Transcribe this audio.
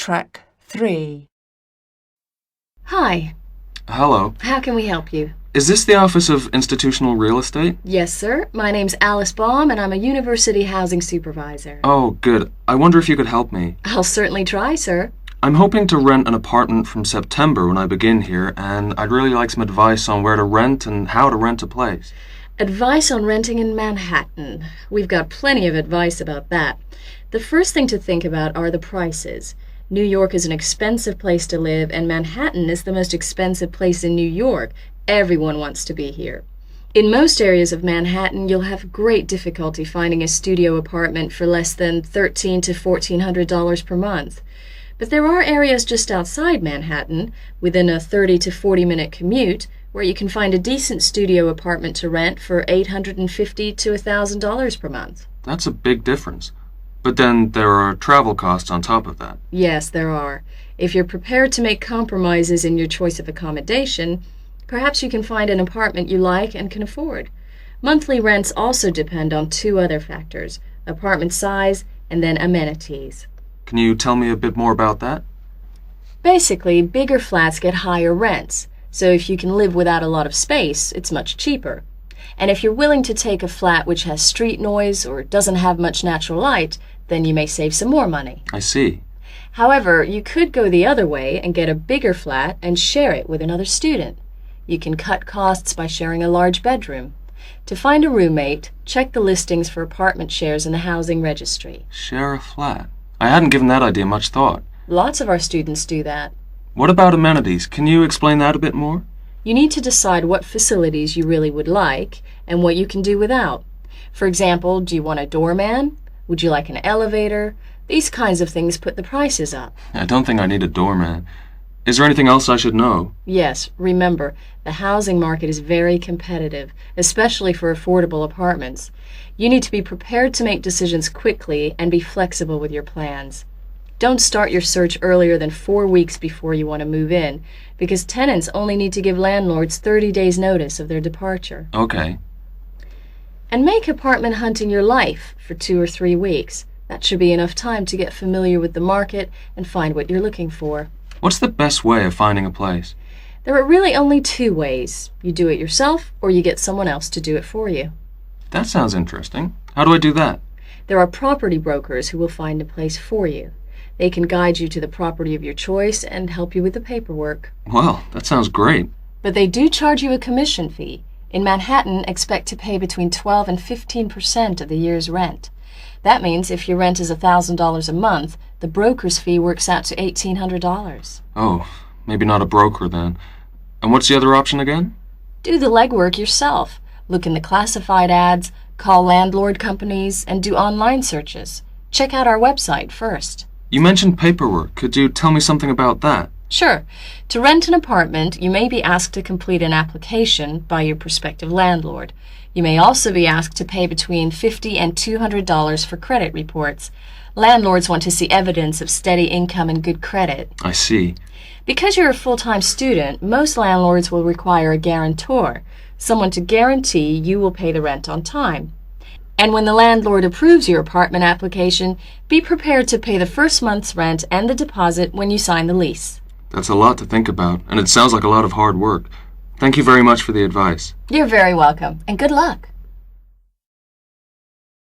Track 3. Hi, Hello. how can we help you? Is this the Office of Institutional Real Estate? Yes, sir. My name's Alice Baum, and I'm a university housing supervisor. Oh, good. I wonder if you could help me. I'll certainly try, sir. I'm hoping to rent an apartment from September when I begin here, and I'd really like some advice on where to rent and how to rent a place. Advice on renting in Manhattan. We've got plenty of advice about that. The first thing to think about are the prices. New York is an expensive place to live, and Manhattan is the most expensive place in New York. Everyone wants to be here. In most areas of Manhattan, you'll have great difficulty finding a studio apartment for less than $1,300 to $1,400 per month. But there are areas just outside Manhattan, within a 30 to 40-minute commute, where you can find a decent studio apartment to rent for $850 to $1,000 per month. That's a big difference. But then there are travel costs on top of that. Yes, there are. If you're prepared to make compromises in your choice of accommodation, perhaps you can find an apartment you like and can afford. Monthly rents also depend on two other factors: apartment size and then amenities. Can you tell me a bit more about that? Basically, bigger flats get higher rents, so if you can live without a lot of space, it's much cheaper. And if you're willing to take a flat which has street noise or doesn't have much natural light, then you may save some more money. I see. However, you could go the other way and get a bigger flat and share it with another student. You can cut costs by sharing a large bedroom. To find a roommate, check the listings for apartment shares in the housing registry. Share a flat. I hadn't given that idea much thought. Lots of our students do that. What about amenities? Can you explain that a bit more? You need to decide what facilities you really would like and what you can do without. For example, do you want a doorman? Would you like an elevator? These kinds of things put the prices up. I don't think I need a doorman. Is there anything else I should know? Yes, remember, the housing market is very competitive, especially for affordable apartments. You need to be prepared to make decisions quickly and be flexible with your plans. Don't start your search earlier than 4 weeks before you want to move in, because tenants only need to give landlords 30 days notice of their departure. Okay. And make apartment hunting your life for 2 or 3 weeks. That should be enough time to get familiar with the market and find what you're looking for. What's the best way of finding a place? There are really only 2 ways. You do it yourself, or you get someone else to do it for you. That sounds interesting. How do I do that? There are property brokers who will find a place for you. They can guide you to the property of your choice and help you with the paperwork. Well, that sounds great. But they do charge you a commission fee. In Manhattan, expect to pay between 12% and 15% of the year's rent. That means if your rent is $1,000 a month, the broker's fee works out to $1,800. Oh, maybe not a broker then. And what's the other option again? Do the legwork yourself. Look in the classified ads, call landlord companies, and do online searches. Check out our website first. You mentioned paperwork. Could you tell me something about that? Sure. To rent an apartment, you may be asked to complete an application by your prospective landlord. You may also be asked to pay between $50 and $200 for credit reports. Landlords want to see evidence of steady income and good credit. I see. Because you're a full-time student, most landlords will require a guarantor, someone to guarantee you will pay the rent on time. And when the landlord approves your apartment application, be prepared to pay the first month's rent and the deposit when you sign the lease. That's a lot to think about, and it sounds like a lot of hard work. Thank you very much for the advice. You're very welcome, and good luck.